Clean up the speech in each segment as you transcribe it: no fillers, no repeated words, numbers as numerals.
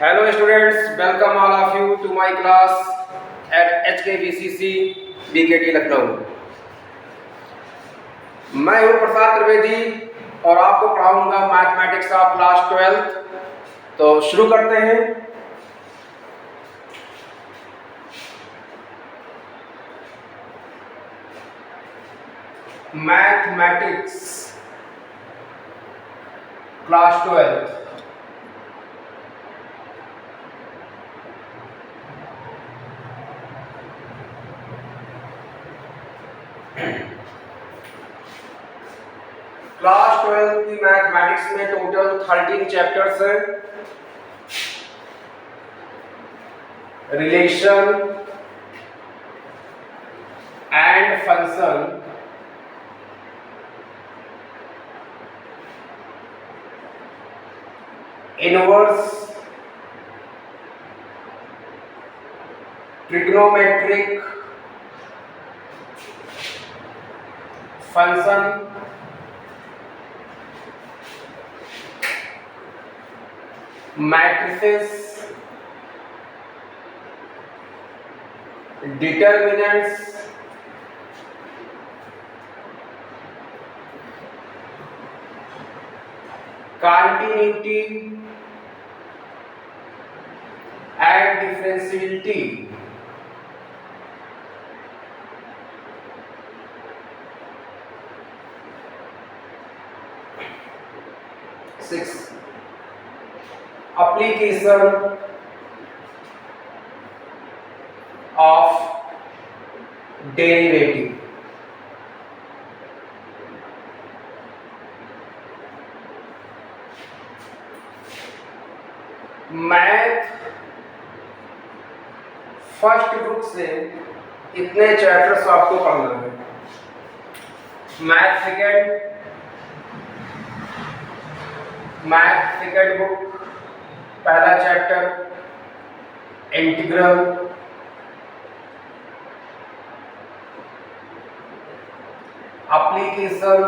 Hello students, welcome all of you to my class at HKVCC BKT Lucknow. मैं हूँ प्रसाद त्रिवेदी और आपको पढ़ाऊंगा मैथमेटिक्स ऑफ क्लास 12। तो शुरू करते हैं। Mathematics class 12। क्लास 12 की मैथमेटिक्स में टोटल 13 चैप्टर्स हैं। Relation and function, inverse, trigonometric function, matrices, determinants, continuity and differentiability, six, application of derivative, math first book से इतने चैप्टर्स आपको पढ़ना है। मैथ सेकेंड बुक, पहला chapter integral, application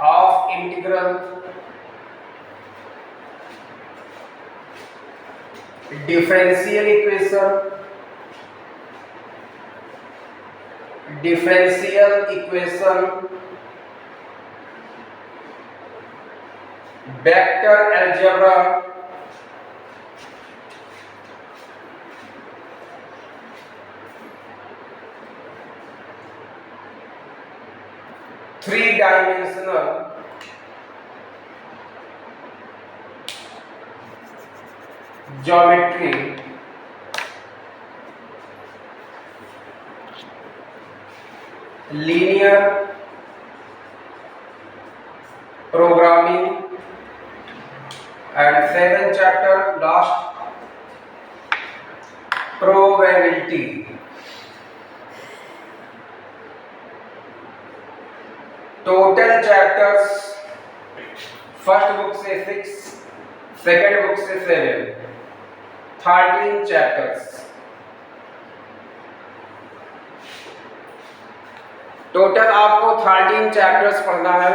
of integral, differential equation, vector algebra, three dimensional geometry, linear programming and seven chapter last, probability. Total chapters first book से 6, second book से 7, 13 chapters. Total आपको 13 chapters पढ़ना है।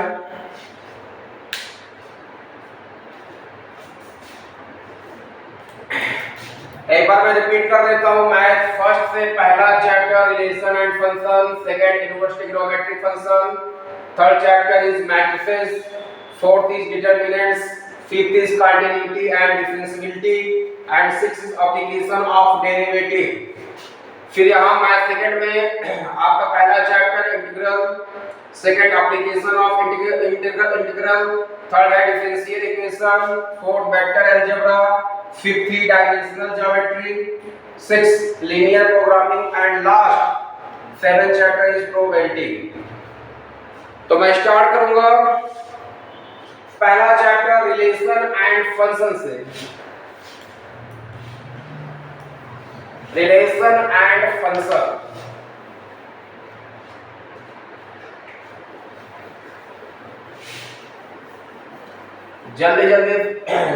एक बार मैं repeat कर देता हूं। मैथ फर्स्ट से पहला chapter relation and function, second inverse trigonometric function, third chapter is matrices, fourth is determinants, fifth is continuity and differentiability and sixth is application of derivative. फिर यहाँ मैथ सेकंड में आपका पहला chapter integral, second application of integral, third है differential equation, fourth vector algebra, fifth dimensional geometry, sixth linear programming and last seven chapter is probability. तो मैं start करूंगा पहला चैप्टर रिलेशन एंड फंक्शन से। Relation and function, जल्दी जल्दी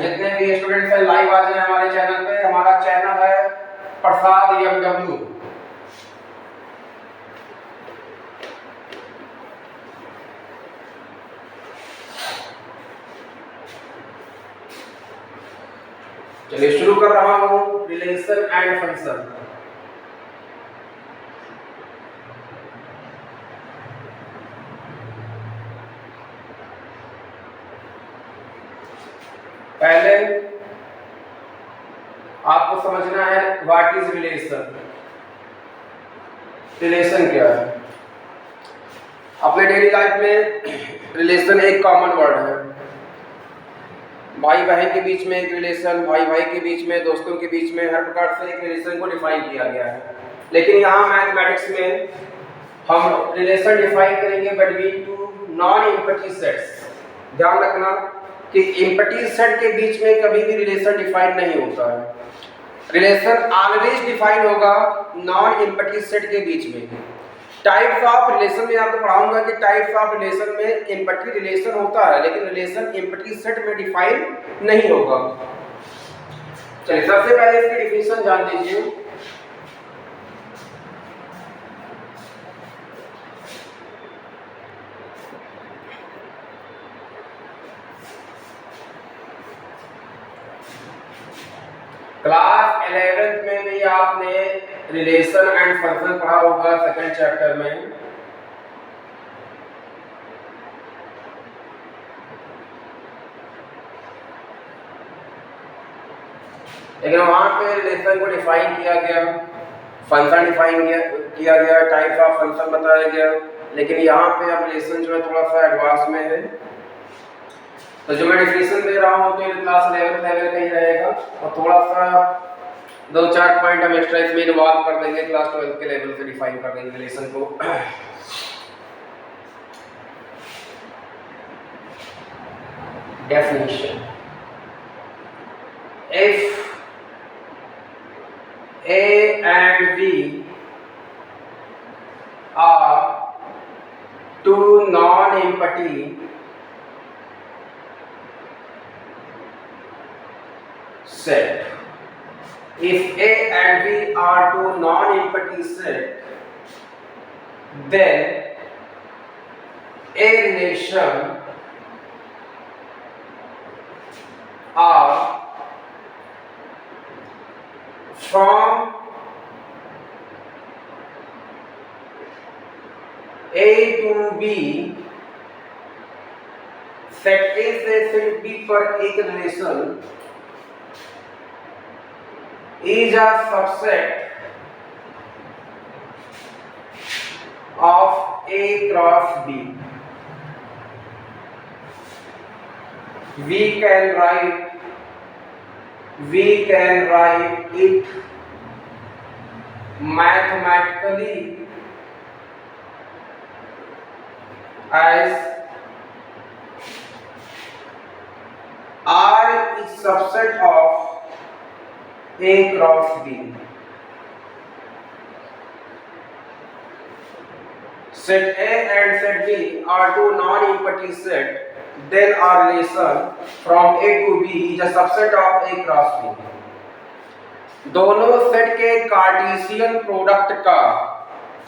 जितने भी स्टूडेंट्स हैं लाइव आ जाए हमारे चैनल पे। हमारा चैनल है प्रसाद MW। चलिए शुरू कर रहा हूं रिलेशन एंड फंक्शन। पहले आपको समझना है व्हाट इज रिलेशन। रिलेशन क्या है? अपने डेली लाइफ में रिलेशन एक कॉमन वर्ड है। भाई बहन के बीच में एक रिलेशन, भाई भाई के बीच में, दोस्तों के बीच में, हर प्रकार से एक रिलेशन को डिफाइन किया गया है। लेकिन यहाँ मैथमेटिक्स में हम रिलेशन डिफाइन करेंगे between two non empty sets. ध्यान रखना कि एम्पटी सेट के बीच में कभी भी रिलेशन डिफाइन नहीं होता है। रिलेशन ऑलवेज डिफाइन होगा नॉन एम्पटी सेट के बीच में। टाइप्स ऑफ रिलेशन में आपको पढ़ाऊंगा कि टाइप्स ऑफ रिलेशन में एम्पटी रिलेशन होता है, लेकिन रिलेशन एम्पटी सेट में डिफाइन नहीं होगा। चलिए सबसे पहले इसकी डिफिनेशन जान लीजिए। क्लास 11th में भी आपने रिलेशन एंड फंक्शन पढ़ा होगा सेकंड चैप्टर में। लेकिन वहां पे रिलेशन को डिफाइन किया गया, फंक्शन डिफाइन किया गया, टाइप्स ऑफ फंक्शन बताया गया। लेकिन यहाँ पे अब रिलेशन जो है थोड़ा सा एडवांस में है। तो जो मैं डिफिनेशन दे रहा हूँ तो क्लास 11th लेवल का ही रहेगा, और थोड़ा सा 2-4 पॉइंट हम एक्स्ट्रा इसमें इन्वॉल्व कर देंगे, क्लास 12 के लेवल से डिफाइन कर देंगे रिलेशन को। Definition: if A and B are two non-empty set. If A and B are two non-empty set, then a relation R from A to B, set A से set B पर एक relation is a subset of A cross B. We can write it mathematically as R is subset of A cross B. Set A and set B are two non-empty sets. Then our relation from A to B is a subset of A cross B. दोनों set के Cartesian product का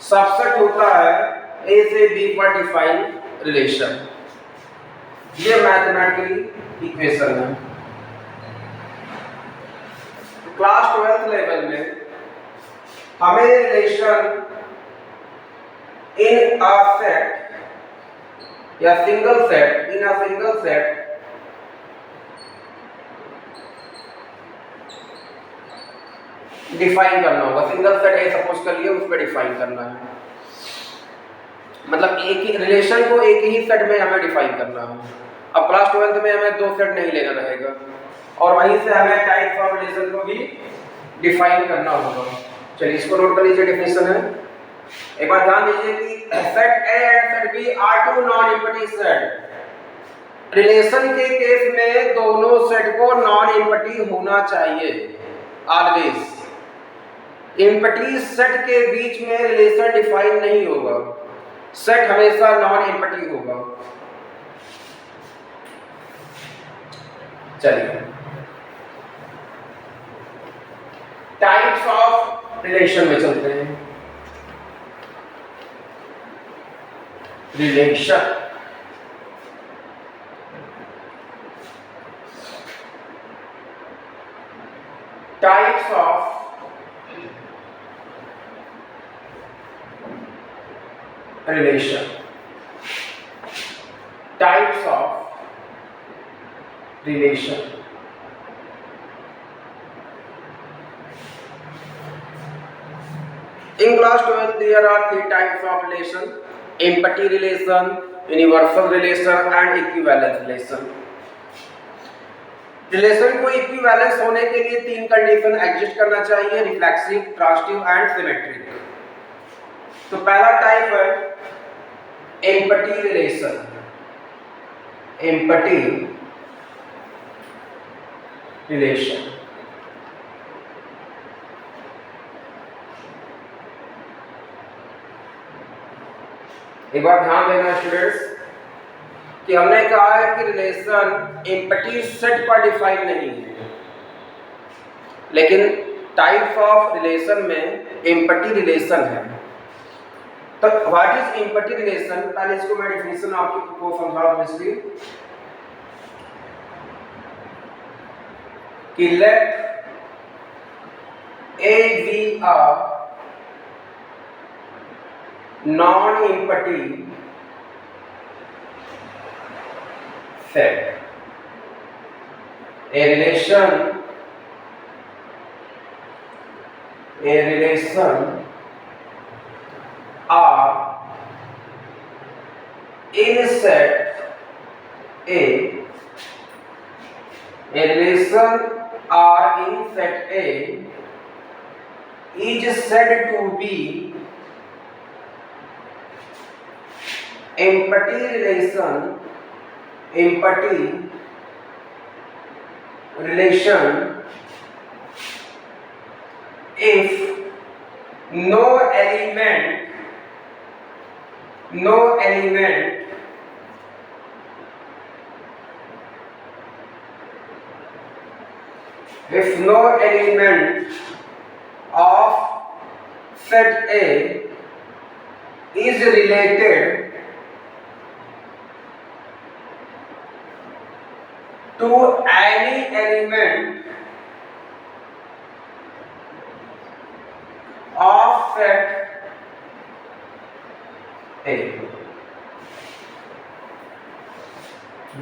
subset होता है A से B पर define relation. ये mathematically equation है। Class 12th level में हमें रिलेशन इन अ सेट या single set, in a single set define करना होगा। सिंगल सेट है सपोज कर लिए, उस पर डिफाइन करना है। मतलब एक ही रिलेशन को एक ही सेट में हमें डिफाइन करना है। अब क्लास 12th में हमें दो सेट नहीं लेना रहेगा, और वहीं से हमें टाइप्स ऑफ रिलेशन को भी डिफाइन करना होगा। चलिए इसको नोट कर लीजिए, डेफिनेशन है। एक बार ध्यान दीजिए कि set A and set B are two non empty set. Relation के केस में दोनों सेट को नॉन एम्पटी होना चाहिए ऑलवेज। एम्पटी सेट के बीच में रिलेशन डिफाइन नहीं होगा, सेट हमेशा नॉन एम्पटी होगा। चलिए टाइप्स ऑफ रिलेशन में चलते हैं। Relation types of relation, types of relation. In class 12 there are three types of relation: empathy relation, universal relation and equivalence relation. Relation को equivalence होने के लिए तीन कंडीशन एग्जिस्ट करना चाहिए: रिफ्लेक्सिव, ट्रांजिटिव एंड सिमेट्रिक। तो पहला टाइप है एम्पैथी रिलेशन। एम्पैथी रिलेशन एक बार ध्यान देना स्टूडेंट्स कि हमने कहा है कि रिलेशन एम्पैथी सेट पर डिफाइन नहीं है, लेकिन टाइप्स ऑफ रिलेशन में एम्पैथी रिलेशन है। तो व्हाट इज एम्पैथी रिलेशन? पहले इसको मैं डेफिनेशन आपको समझा दूं इसकी कि let A B a non empty set. A relation are in set A. A relation are in set A is said to be empathy relation if no element of set A is related to any element of set A,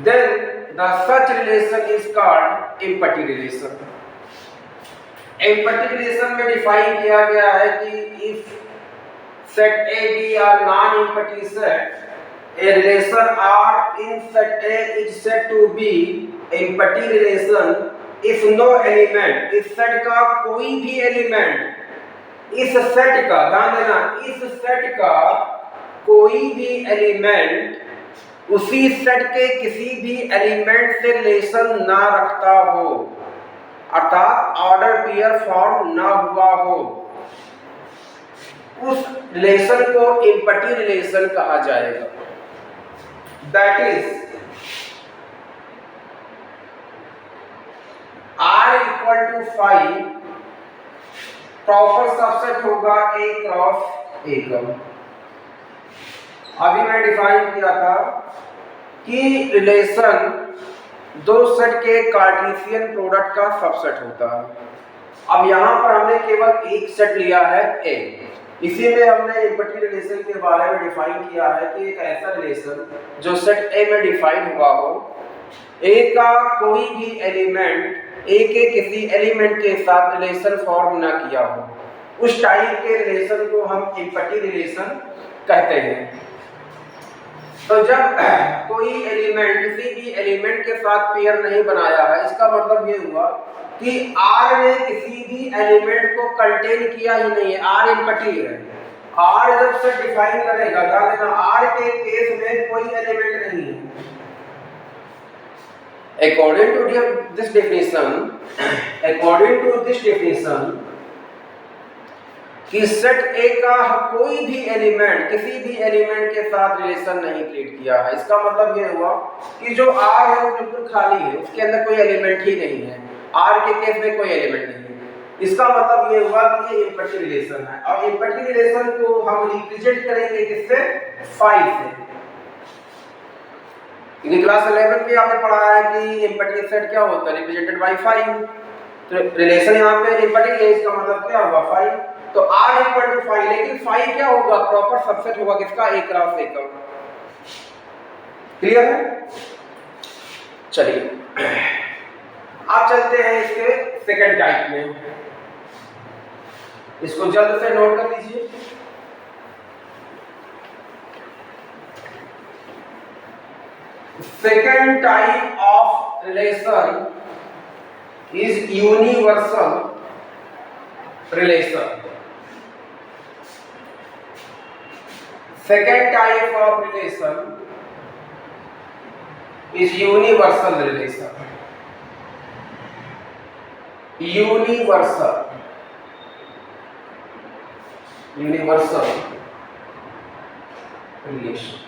then the such relation is called empathy relation. empathy relation में define किया गया है कि if set A B are non-empathy set, a relation R in set A is said to be empathy relation if no element, इस set का कोई भी element, इस सेट का ध्यान देना, इस सेट का कोई भी एलिमेंट उसी सेट के किसी भी एलिमेंट से रिलेशन ना रखता हो, अर्थात ऑर्डर पेयर फॉर्म ना हुआ हो, उस रिलेशन को एम्पैथी रिलेशन कहा जाएगा। That is R equal to 5 proper subset होगा A क्रॉस A का। अभी मैं डिफाइन किया था कि रिलेशन दो सेट के कार्टेशियन प्रोडक्ट का सबसेट होता है। अब यहाँ पर हमने केवल एक सेट लिया है A, इसीलिए हमने एम्पैथी रिलेशन के बारे में डिफाइन किया है कि एक ऐसा रिलेशन जो सेट A में डिफाइन हुआ हो, A का कोई भी एलिमेंट A के किसी एलिमेंट के साथ रिलेशन फॉर्म ना किया हो, उस टाइप के रिलेशन को हम एम्पैथी रिलेशन कहते हैं। तो जब कोई एलिमेंट किसी भी एलिमेंट के साथ पेयर नहीं बनाया है, इसका मतलब ये हुआ कि R ने किसी भी एलिमेंट को कंटेन किया ही नहीं है, R एम्पैथी है। R जब से डिफाइन करेगा, ध्यान देना, R के केस में कोई एलिमेंट नहीं है। According to this definition, कि सेट A का कोई भी एलिमेंट किसी भी एलिमेंट के साथ रिलेशन नहीं क्रिएट किया है, इसका मतलब ये हुआ कि जो R है वो बिल्कुल खाली है, उसके अंदर कोई एलिमेंट ही नहीं है, R के केस में कोई एलिमेंट नहीं है। इसका मतलब ये हुआ कि ये एम्पैथी रिलेशन है। और एम्पैथी रिलेशन को हम रिप्रेजेंट करेंगे किससे? 5 से। क्लास 11 में आपने पढ़ा है कि एम्पैथी सेट क्या होता है? Represented by 5। तो रिलेशन यहाँ पे निपटिंग है, इसका मतलब क्या हुआ फाई। तो R इक्वल टू फाई, लेकिन फाई क्या होगा, प्रॉपर सबसेट होगा किसका, A क्रॉस A का। क्लियर है। चलिए अब चलते हैं इसके सेकंड टाइप में, इसको जल्द से नोट कर लीजिए। Second type of relation is universal relation. Second type of relation is universal relation. Universal relation.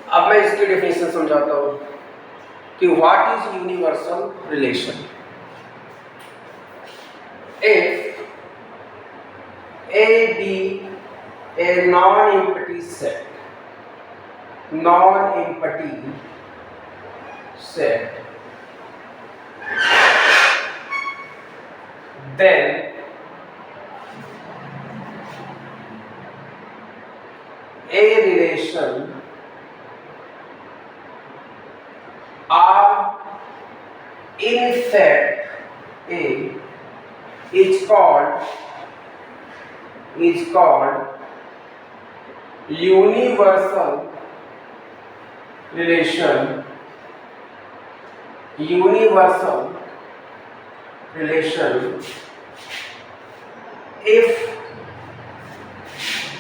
अब मैं इसकी डेफिनेशन समझाता हूं कि what is universal relation. If A be a non-empty set, then a relation R in set A is called universal relation if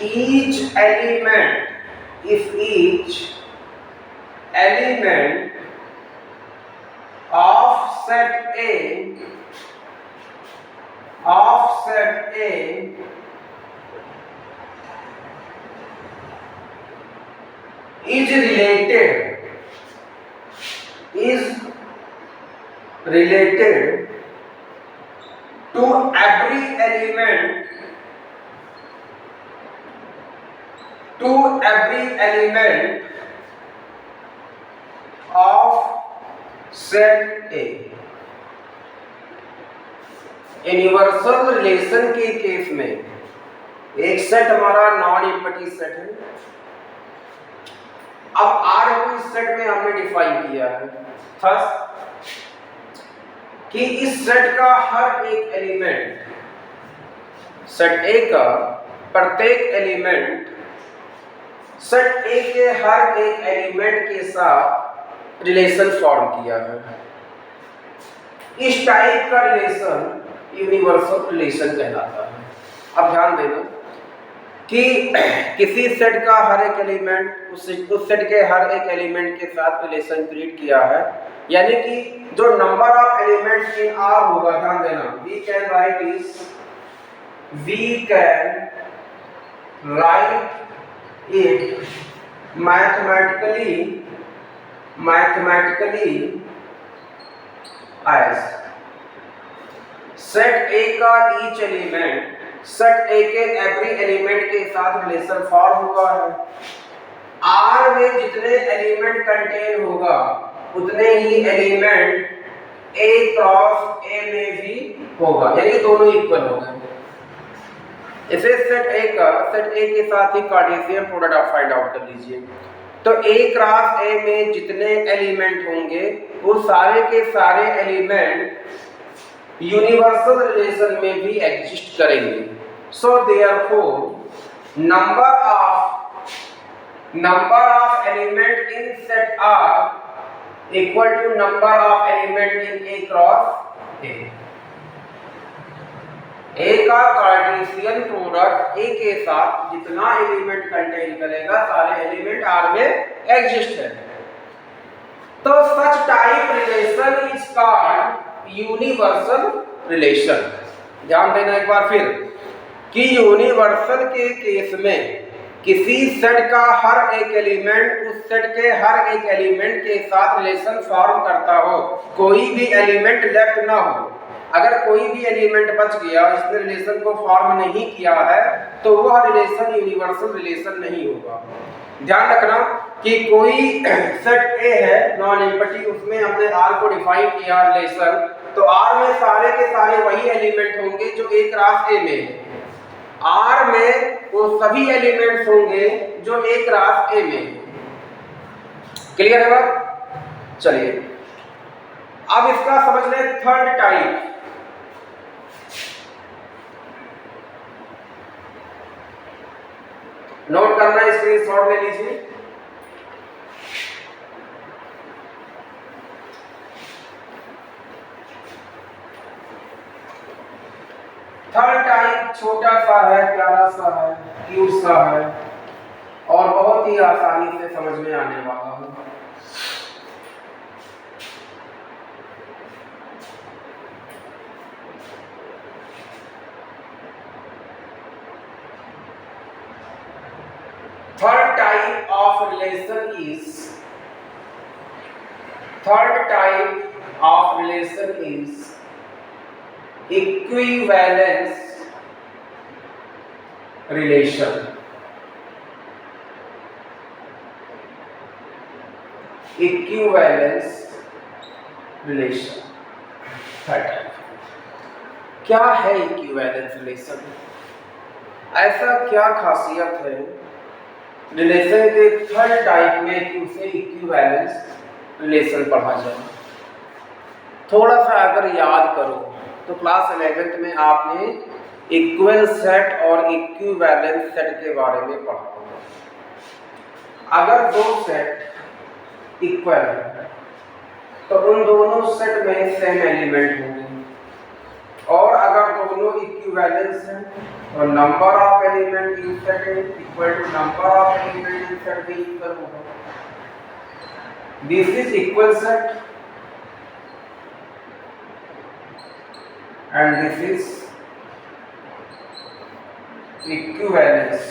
each element of set A is related to every element of set A। Universal relation के case में एक set हमारा non empty set है। अब R को इस set में हमने डिफाइन किया है थस कि इस सेट का हर एक एलिमेंट, सेट A का प्रत्येक एलिमेंट सेट A के हर एक एलिमेंट के साथ रिलेशन फॉर्म किया है। इस टाइप का रिलेशन यूनिवर्सल रिलेशन कहलाता है। अब ध्यान देना कि किसी सेट का हर एक एलिमेंट उस सेट के हर एक एलिमेंट के साथ रिलेशन क्रिएट किया है, यानी कि जो number of elements in R होगा, ध्यान देना, we can write it mathematically as set A का ईच एलिमेंट सेट A के एवरी एलिमेंट के साथ रिलेशन फॉर्म हुआ है। R में जितने एलिमेंट कंटेन होगा उतने ही एलिमेंट A क्रॉस A में भी होगा, यानी दोनों इक्वल होंगे। इसे सेट A के साथ ही कार्टेशियन प्रोडक्ट आप फाइंड आउट कर लीजिए। तो A क्रॉस A में जितने एलिमेंट होंगे वो सारे के सारे एलिमेंट यूनिवर्सल रिलेशन में भी एग्जिस्ट करेंगे। So therefore number of element in set R equal to number of element in A cross A। A का कार्टेशियन प्रोडक्ट A के साथ जितना एलिमेंट कंटेन करेगा सारे एलिमेंट R में एग्जिस्ट है। तो such type relation is called universal relation. ध्यान देना एक बार फिर कि यूनिवर्सल के केस में किसी सेट का हर एक एलिमेंट उस सेट के हर एक एलिमेंट के साथ रिलेशन फॉर्म करता हो, कोई भी एलिमेंट लेफ्ट ना हो। अगर कोई भी एलिमेंट बच गया, इसने रिलेशन को फॉर्म नहीं किया है, तो वह रिलेशन यूनिवर्सल रिलेशन नहीं होगा। ध्यान रखना कि कोई सेट ए है नॉन एम्प्टी, उसमें हमने आर को डिफाइन किया रिलेशन, तो आर में सारे के सारे वही एलिमेंट होंगे जो ए क्रॉस ए में है। आर में वो सभी एलिमेंट्स होंगे जो ए क्रॉस ए में है। क्लियर है बात? चलिए अब इसका समझ लें थर्ड टाइप। नोट करना है, स्क्रीनशॉट ले लीजिए। थर्ड टाइप छोटा सा है, प्यारा सा है, क्यूट सा है और बहुत ही आसानी से समझ में आने वाला है। Third type of relation is equivalence relation. Equivalence relation. Third type क्या है? इक्विवेलेंस रिलेशन ऐसा क्या खासियत है रिलेशन के थर्ड टाइप में कि उसे इक्विवेलेंस रिलेशन पढ़ा जाए? थोड़ा सा अगर याद करो तो क्लास 11th में आपने इक्वल सेट और इक्विवेलेंस सेट के बारे में पढ़ा होगा। अगर दो सेट इक्वल है तो उन दोनों सेट में सेम एलिमेंट होंगे, और अगर दोनों इक्विवेलेंस हैं तो number of element in set equal to number of element in set भी इक्वल होगा। This is equal set and this is equivalence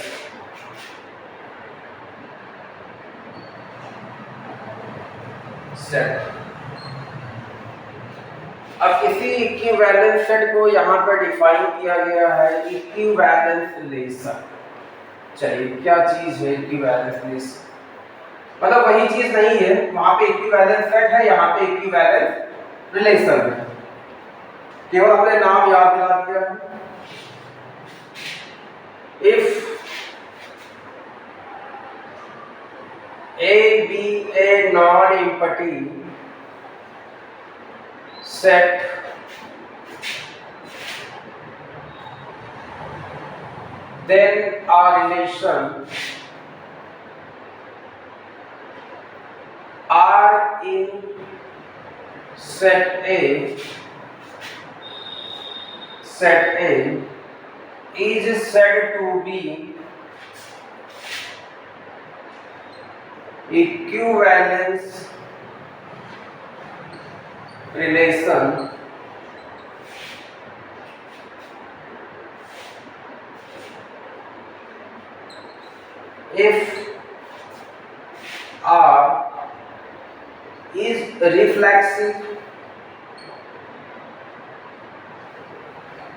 set। अब इसी इक्विवेलेंस सेट को यहाँ पर डिफाइन किया गया है इक्विवेलेंस रिलेशन। चलिए क्या चीज है इक्विवेलेंस रिलेशन? मतलब वही चीज नहीं है, वहां पे इक्विवेलेंस सेट है, यहाँ पे इक्विवेलेंस रिलेशन है, केवल हमने नाम याद दिला दिया है। If A be a non-empty set then our relation R in set A is said to be equivalence relation if R is reflexive,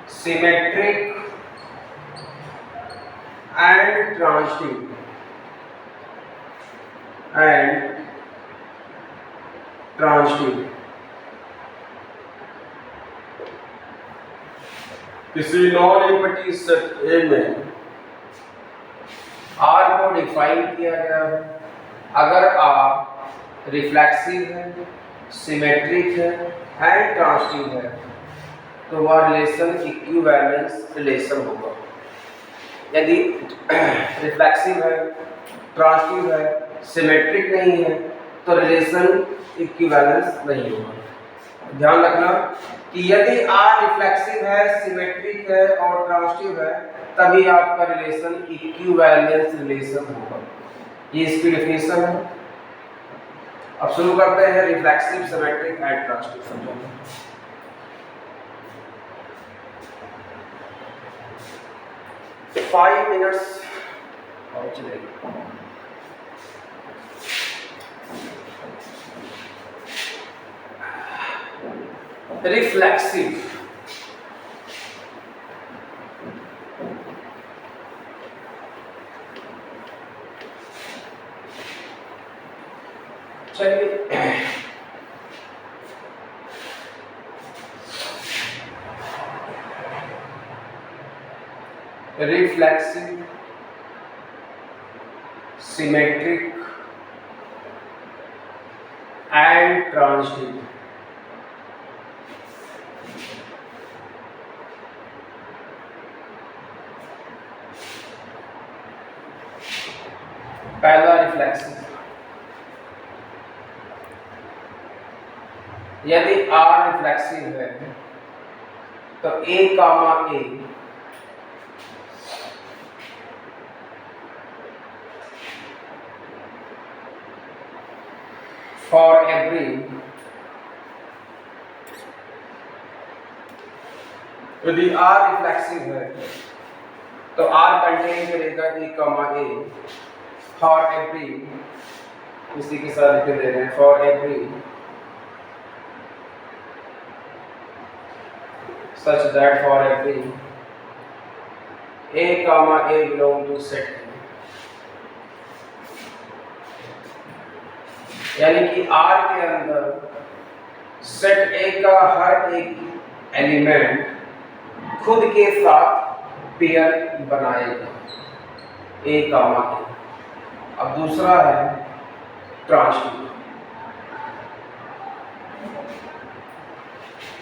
symmetric and transitive किसी नॉन एम्प्टी सेट ए में R को डिफाइन किया गया है। अगर R reflexive है, symmetric है and transitive है तो वह रिलेशन इक्विवेलेंस रिलेशन होगा। यदि रिफ्लेक्सिव है, ट्रांजिटिव है, सिमेट्रिक नहीं है तो रिलेशन इक्विवेलेंस नहीं होगा। ध्यान रखना कि यदि R रिफ्लेक्सिव है, सिमेट्रिक है और ट्रांजिटिव है तभी आपका रिलेशन इक्विवेलेंस रिलेशन होगा। ये इसकी डेफिनेशन है। अब शुरू करते हैं रिफ्लेक्सिव, सिमेट्रिक एंड ट्रांजिटिव समझाना। तो 5 मिनट्स और चलेगा। रिफ्लेक्सिव चलिए रिफ्लेक्सिव, सिमेट्रिक एंड ट्रांजिटिव। पहला रिफ्लेक्सिव, यदि R रिफ्लेक्सिव है तो A comma A for every यदि R रिफ्लेक्सिव है तो R कंटेन करेगा A comma A for every, इसी के साथ लिख दे रहे हैं for every such that for every A comma A belong to set A, यानी कि R के अंदर सेट A का हर एक एलिमेंट खुद के साथ पेयर बनाएगा A कामा A। अब दूसरा है transitive,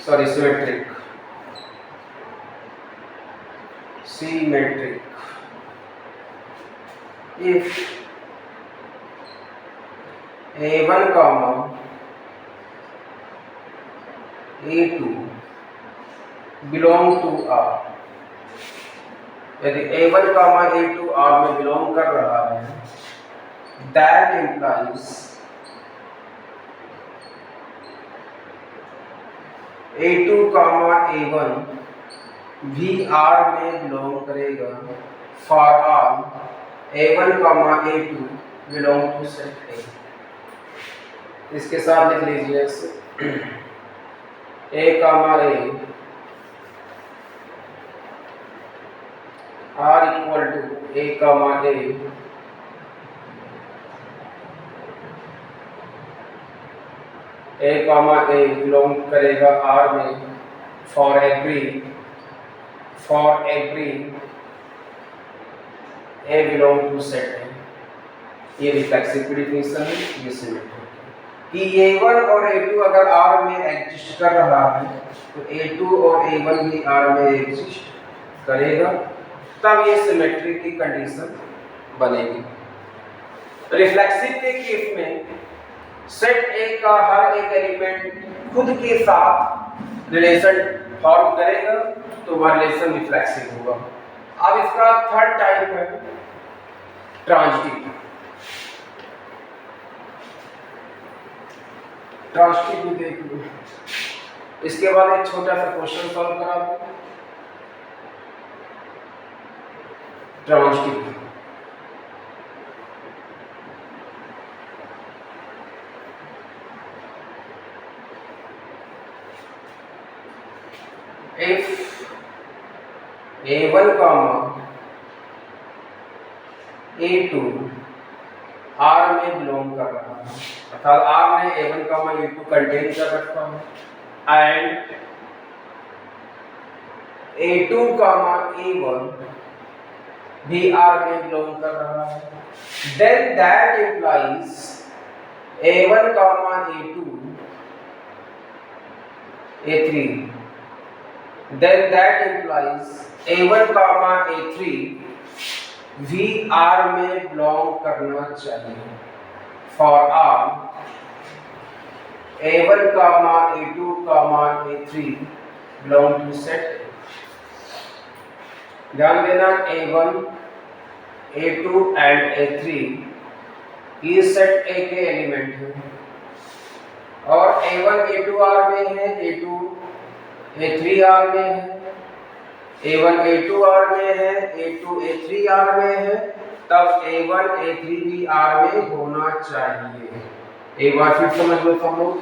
sorry symmetric, symmetric. If A1 comma A2 belong to R, यदि A1 comma A2 R में बिलोंग कर रहा है, that implies A2 comma A1 भी R में बिलोंग करेगा for all A1 comma A2 belong to set A। इसके साथ लिख लीजिए इसे A comma A R equal to A comma A A comma A belong करेगा R में for every A belong to set A। ये reflexive की definition है, ये सिमेट्रिक कि A1 और A2 अगर R में एग्जिस्ट कर रहा है तो A2 और A1 भी R में एग्जिस्ट करेगा, तब ये सिमेट्रिक की कंडीशन बनेगी। रिफ्लेक्सिव के केस में सेट A का हर एक एलिमेंट खुद के साथ रिलेशन फॉर्म करेगा तो वह रिलेशन रिफ्लेक्सिव होगा। अब इसका थर्ड टाइप है ट्रांजिटिव। ट्रांजिटिव भी देख लो, इसके बाद एक छोटा सा क्वेश्चन सॉल्व करा दो। Transitive if A1 comma A2 R में बिलोंग कर रहा है, अर्थात R ने A1 comma A2 कंटेन कर रखा है एंड A2 comma A1 भी R में बिलोंग कर रहा है, then that implies A1 comma A2 A3, then that implies A1 comma A3 भी R में बिलोंग करना चाहिए for R A1 comma A2 comma A3 belong to set A। ध्यान देना A1 A2 and A3 ये सेट A के element हैं और A1 A2 R में है, A2 A3 R में है, A1 A2 R में है, A2 A3 R में है, तब A1 A3 भी R में होना चाहिए। एक बार फिर समझ लो सब लोग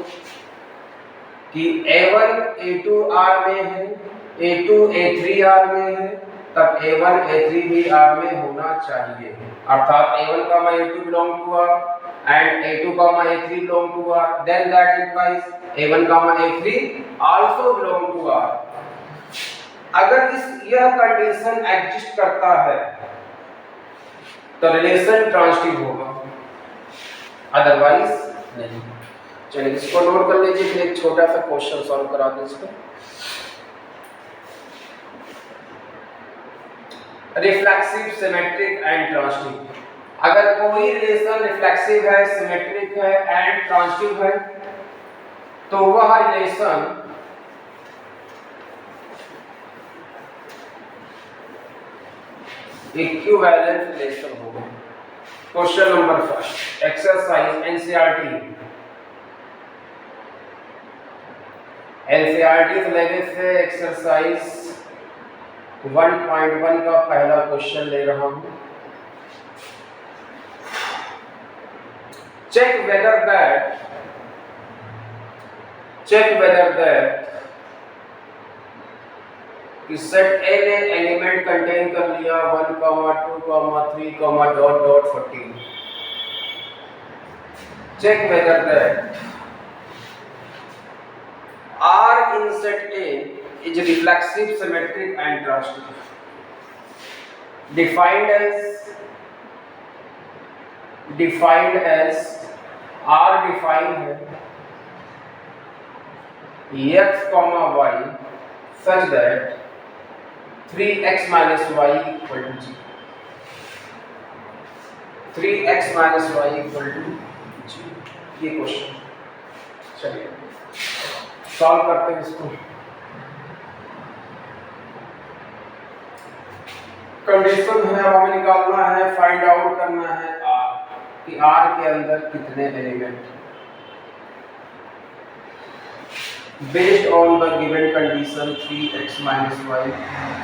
कि A1 A2 R में है, A2 A3 R में है, तब A1 A3 भी R में होना चाहिए, अर्थात A1 A2 belong to R and a2 comma a3 belong to R, then that implies a1 comma a3 also belong to R. अगर यह कंडीशन एग्जिस्ट करता है तो रिलेशन ट्रांजिटिव होगा, अदरवाइज नहीं। चलिए इसको नोट कर लीजिए, फिर एक छोटा सा क्वेश्चन सॉल्व करा दें इसको। Reflexive, symmetric and transitive. अगर कोई रिलेशन रिफ्लेक्सिव है, सिमेट्रिक है एंड ट्रांजिटिव है तो वह रिलेशन इक्विवेलेंट रिलेशन होगा। Question number first, exercise NCERT syllabus से एक्सरसाइज 1.1 का पहला क्वेश्चन ले रहा हूं। check whether that कि सेट ए ने एलिमेंट कंटेन कर लिया 1, 2, 3, dot dot 14। Check whether that R in set A is reflexive, symmetric and transitive. Defined as R defined है x, y such that 3x minus y equal to 0. 3x minus y equal to 0। ये question चलिए solve करते हैं इसको। Condition है, हमें निकालना है, फाइंड आउट करना है R कि R के अंदर कितने element. Based on the given condition 3x minus y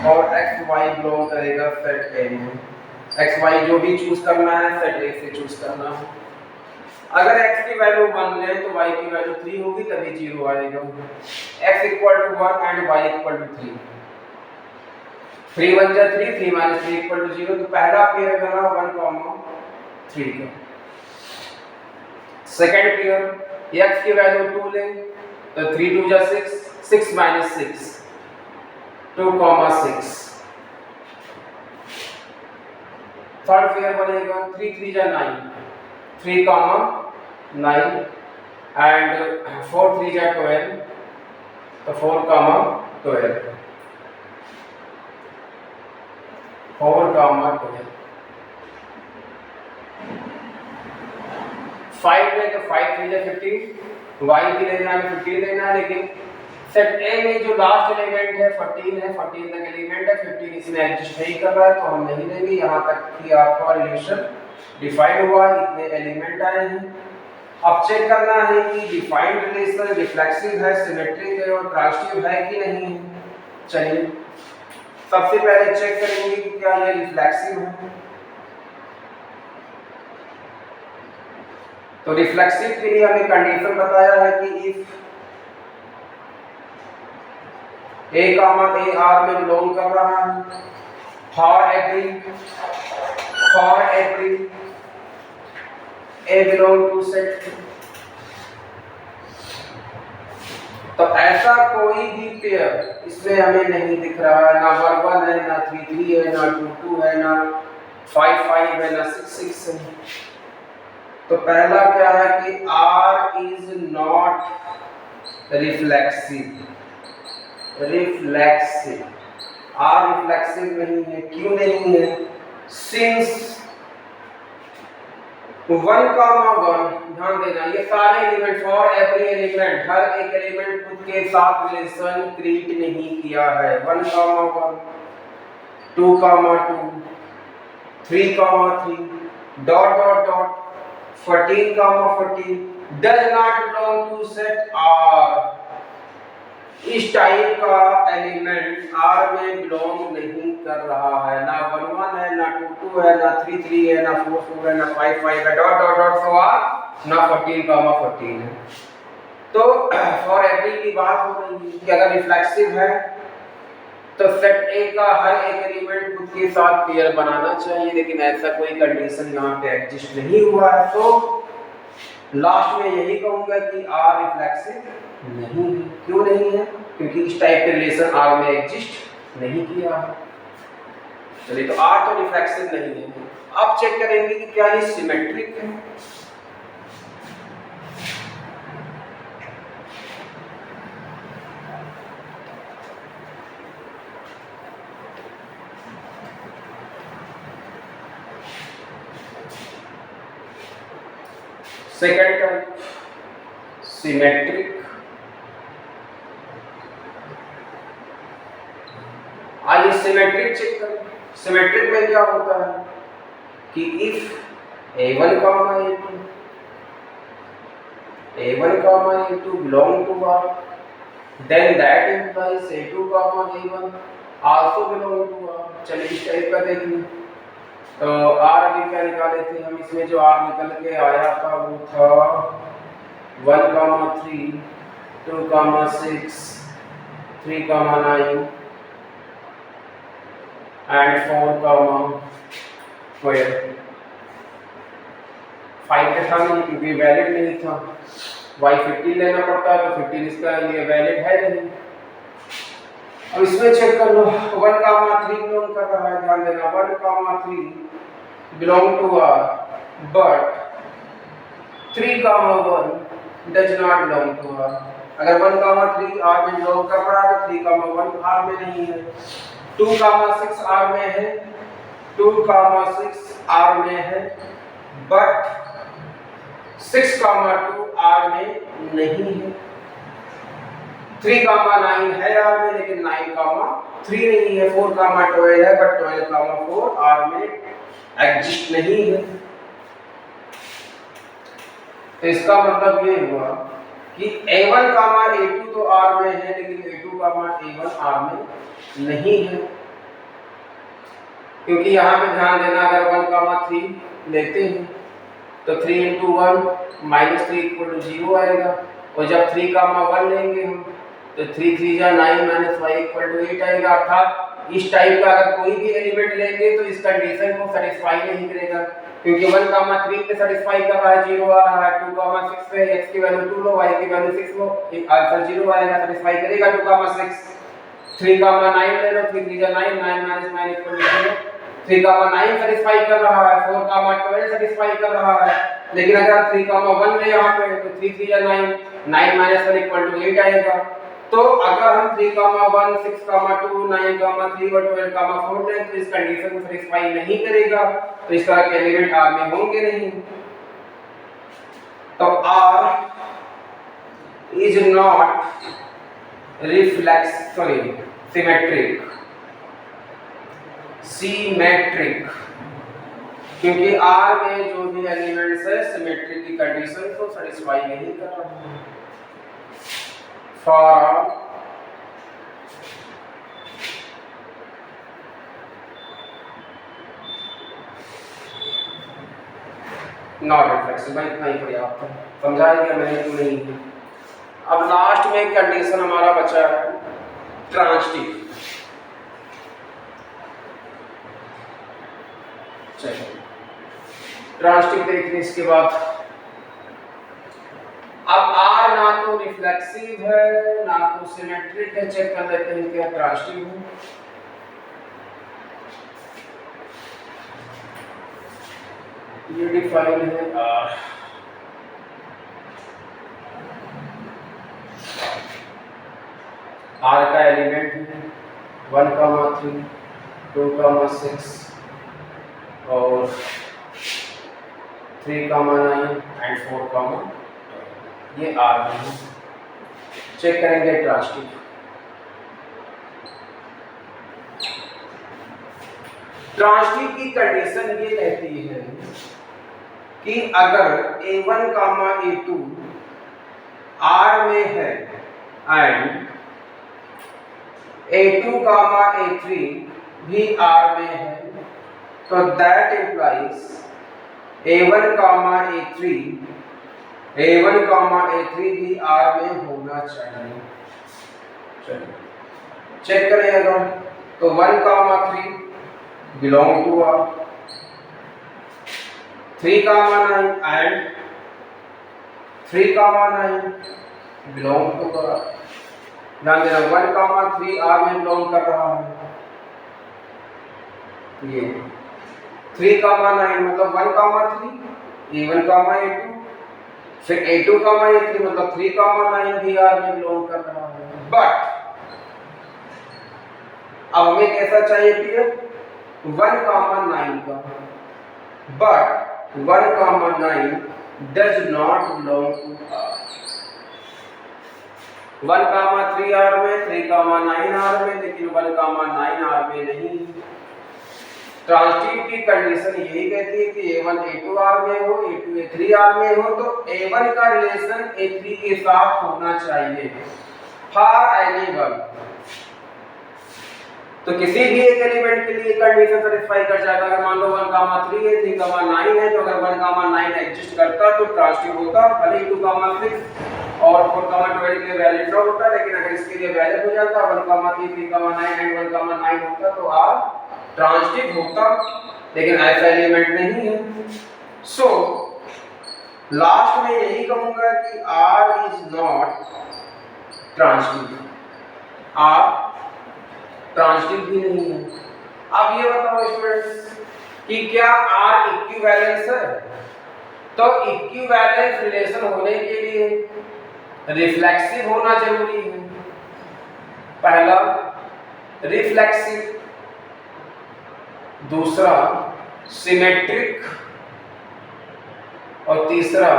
और x y बिलोंग करेगा सेट A में। x y जो भी चूज करना है सेट A से चूज करना है। अगर x की वैल्यू 1 ले तो y की वैल्यू 3 होगी, तभी 0 आएगा। x equal to 1 and y equal to 3, 3 1 जा 3, 3 माइनस 3 इक्वल टू 0। तो पहला पेयर बना 1, 3 का। सेकंड पेयर x की वैल्यू 2 ले तो 3 2 जा 6, 6 माइनस 6 2, 6। थर्ड पेयर बनेगा 3 3 जा 9, 3, 9 एंड 4 3 जा 12 तो 4, 12 5 में तो 5 3 जा 15, y की लेना है 15 लेना है, लेकिन सेट A में जो लास्ट एलिमेंट है 14 है, 14 तक एलिमेंट है, 15 इसमें एडजस्ट नहीं कर रहा है तो हम नहीं लेंगे। यहाँ तक कि आपका रिलेशन डिफाइन हुआ, इतने एलिमेंट आए हैं। अब चेक करना है कि डिफाइंड रिलेशन रिफ्लेक्सिव है, सिमेट्रिक है और ट्रांजिटिव है कि नहीं है। चलिए सबसे पहले चेक करेंगे कि क्या ये रिफ्लेक्सिव है। तो रिफ्लेक्सिव के लिए हमें कंडीशन बताया है कि इफ A, A R में बिलोंग कर रहा है, for every A belong to set। तो ऐसा कोई भी पेयर इसमें हमें नहीं दिख रहा है, ना 1 1 है, ना 3 3 है, ना 2 2 है, ना 5 5 है, ना 6 6 है। तो पहला क्या है कि R is not reflexive। R reflexive नहीं है। क्यों नहीं है? सिंस 1, 1 ध्यान देना, ये सारे एलिमेंट फॉर एवरी एलिमेंट, हर एक एलिमेंट खुद के साथ रिलेशन क्रिएट नहीं किया है। 1, 1 2, 2 3, 3 dot dot dot 14, 14 does not belong to set R। इस टाइप का एलिमेंट R में बिलोंग नहीं कर रहा है, ना 1 1 है, ना 2 2 है, ना 3 3 है, ना 4 4 है, ना 5 5 है, dot dot dot so R ना 14, 14 है। तो फॉर एवरी की बात हो रही है कि अगर रिफ्लेक्सिव है तो सेट A का हर एक एलिमेंट खुद के साथ पेयर बनाना चाहिए, लेकिन ऐसा कोई कंडीशन यहाँ पे एग्जिस्ट नहीं हुआ है। तो लास्ट में यही कहूंगा कि आर रिफ्लेक्सिव नहीं है। क्यों नहीं है? क्योंकि इस टाइप के रिलेशन आर में एग्जिस्ट नहीं किया है। चलिए, तो आर तो रिफ्लेक्सिव नहीं है। अब चेक करेंगे कि क्या ये सिमेट्रिक है। Second type symmetric. आइए सिमेट्रिक चेक करें। सिमेट्रिक में क्या होता है कि if A1, A2 belong to R, then that implies A2, A1 also belong to R। चलिए इस टाइप का देखिए। तो R अभी क्या निकाले थे हम? इसमें जो R निकल के आया था वो था 1, 3, 2, 6, 3, 9 and 4, 12। 5 का था नहीं क्योंकि वैलिड नहीं था। y 15 लेना पड़ता है, तो 15 इसका लिए वैलिड है नहीं। अब इसमें चेक कर लो। 1, 3 बिलोंग कर रहा है, ध्यान देना। 1, 3 belong to R, but 3, 1 does not belong to R। अगर 1, 3 R में बिलोंग कर रहा है तो 3, 1 R में नहीं है। 2, 6 R में है, 2, 6 R में है, बट 6, 2 R में नहीं है। 3, 9 है R में, लेकिन 9, 3 नहीं है। 4, 12 है, बट 12, 4 R में एग्जिस्ट नहीं है। तो इसका मतलब ये हुआ कि A1, A2 तो R में है, लेकिन A2, A1 R में नहीं है। क्योंकि यहाँ पे ध्यान देना, अगर 1, 3 लेते हैं तो 3 × 1 -3 = 0 आएगा। और जब 3, 1 लेंगे हम तो 3, 3 जा 9 - 5 = 8 आएगा। अर्थात इस टाइप का अगर कोई भी एलिमेंट लेंगे तो इस कंडीशन को सेटिस्फाई नहीं करेगा। क्योंकि 1, 3 पे सेटिस्फाई कर रहा है, 0 आ रहा है। 2, 6 पे x की वैल्यू 2 लो, y की वैल्यू 6 लो, आंसर 0 आएगा, सेटिस्फाई करेगा 2, 6। 3, 9 ले लो, 3, 3 जा 9, 9 - 9 = 0। 3, 9 सेटिस्फाई कर रहा है, 4, 12 सेटिस्फाई कर रहा है। लेकिन अगर 3, 1 ले यहाँ पे तो 3, 3 जा 9, 9 - 1 = 8 आएगा। तो अगर हम 3, 1, 6, 2, 9, 3 और 12, 4 लें तो इस कंडीशन को सेटिस्फाई नहीं करेगा। तो इस तरह के एलिमेंट R में होंगे नहीं। तो R is not सिमेट्रिक, क्योंकि R में जो भी एलिमेंट्स है सिमेट्रिक की कंडीशन को सेटिस्फाई नहीं कर रहा है। For not reflexive. भाई इतना ही पर्याप्त है, समझाया गया मैंने क्यों नहीं है। अब लास्ट में एक कंडीशन हमारा बचा है ट्रांजिटिव। चलिए ट्रांजिटिव देखते हैं इसके बाद। अब R ना तो रिफ्लेक्सिव है ना तो सिमेट्रिक है। चेक कर लेते हैं क्या ट्रांजिटिव है। ये डिफाइन है R। R का एलिमेंट है 1, 3, 2, 6 और 3, 9 एंड 4, ये R में है। चेक करेंगे ट्रांजिटिव। ट्रांजिटिव की कंडीशन ये कहती है कि अगर A1, A2 R में है एंड A2, A3 भी R में है, तो दैट इंप्लाइज A1, A3 भी R में होना चाहिए। चलिए चेक करें। अगर तो 1, 3 belong to R, 3, 9 and 3,9 belong to R। ध्यान देना 1,3 R में बिलोंग कर रहा है। ये 3,9 मतलब 1,3 A1, A2, फिर A2, A3 मतलब 3,9 भी R में बिलोंग कर रहा है। बट अब हमें कैसा चाहिए पीएफ 1,9 का, but 1,9 does not belong to R। 1,3 R में, 3,9 R में, लेकिन 1,9 R में नहीं। ट्रांजिटिव की कंडीशन यही कहती है कि A1 A2 R में हो, A2 A3 R में हो, तो A1 का रिलेशन A3 के साथ होना चाहिए फॉर एनीवन। तो किसी भी एक एलिमेंट के लिए कंडीशन सेटिस्फाई कर जाएगा। अगर मान लो 1,3 है, 3,9 है, तो अगर 1,9 एग्जिस्ट करता तो ट्रांजिटिव होता, भले ही 2,6 और 4,12 के लिए वैलिड न होता, लेकिन अगर इसके लिए वैलिड हो जाता 1,3, 3,9 एंड 1,9 होता तो R ट्रांजिटिव होता, लेकिन ऐसा एलिमेंट नहीं है। सो लास्ट में यही कहूंगा कि R is not transitive, R transitive भी नहीं है। अब ये बताओ स्टूडेंट्स कि क्या R इक्विवेलेंस है? तो इक्विवेलेंस रिलेशन होने के लिए रिफ्लेक्सिव होना जरूरी है। पहला रिफ्लेक्सिव, दूसरा सिमेट्रिक और तीसरा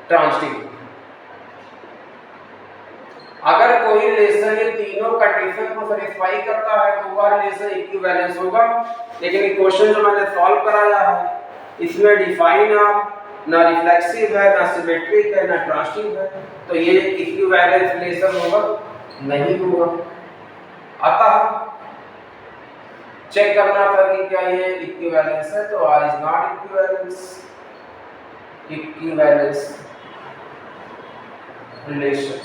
ट्रांजिटिव। अगर कोई रिलेशन ये तीनों कंडीशन को सेटिस्फाई करता है तो वह रिलेशन इक्विवेलेंस होगा। लेकिन ये क्वेश्चन जो मैंने सॉल्व कराया है इसमें डिफाइन ना रिफ्लेक्सिव है, ना सिमेट्रिक है, ना ट्रांजिटिव है, तो ये इक्विवेलेंस रिलेशन होगा नहीं होगा। अतः चेक करना था कि क्या ये इक्विवेलेंस है, तो R is not equivalence relation.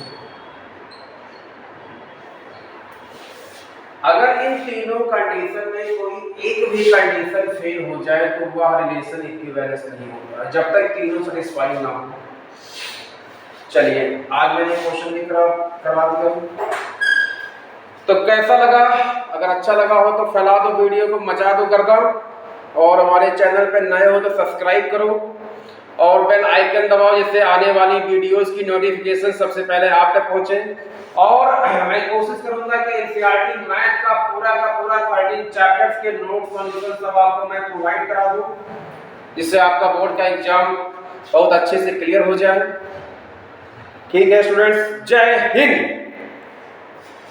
अगर इन तीनों कंडीशन में कोई एक भी कंडीशन फेल हो जाए तो वह रिलेशन इक्विवेलेंस नहीं होगा, जब तक तीनों सेटिस्फाई ना हो। चलिए आज मैंने क्वेश्चन भी करवा दिया। तो कैसा लगा? अगर अच्छा लगा हो तो फैला दो वीडियो को, मचा दो गर्दा, और हमारे चैनल पे नए हो तो सब्सक्राइब करो और बेल आइकन दबाओ जिससे आने वाली वीडियोस की नोटिफिकेशन सबसे पहले आप तक पहुंचे। और मैं कोशिश करूंगा कि एनसीईआरटी मैथ का पूरा 13 चैप्टर्स के नोट्स सॉल्यूशन सब आपको मैं प्रोवाइड करा दूं, जिससे आपका बोर्ड का एग्जाम बहुत अच्छे से क्लियर हो जाए। ठीक है स्टूडेंट्स, जय हिंद।